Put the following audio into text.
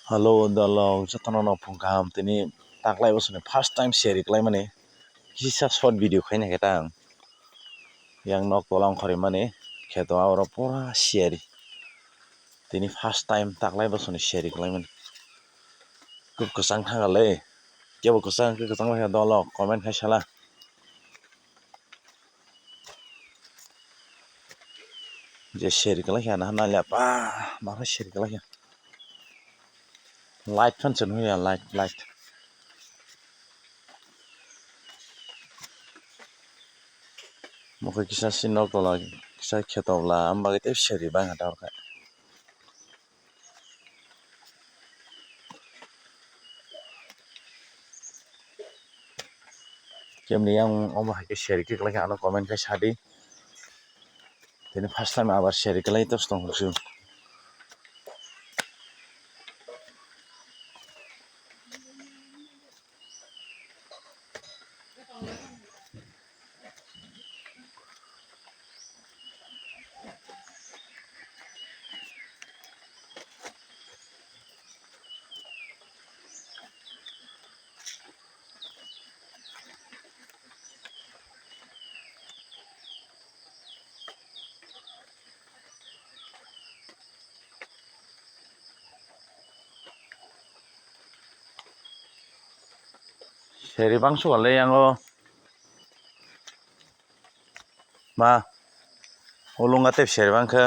Halo dalok jatano no phung kaham tini taklai bosone first time share klai mani kisa short video khaina keta ang yang nok tolang khori mani kheto aro pura share tini first time taklai bosone share klai mani kub kusang thangalei kebo kusang lai dalok comment khai sala je share klai ya na nalia pa ma share klai ya light fan chen huya light mokhe kisa sin nok tola kisa khetobla amba gete share bang hata orkai kemni yang omo haike share klai ano comment khai sadi tini first time abar share klai tos tong husu share bang sualei ango ma ulunga tep share bang kha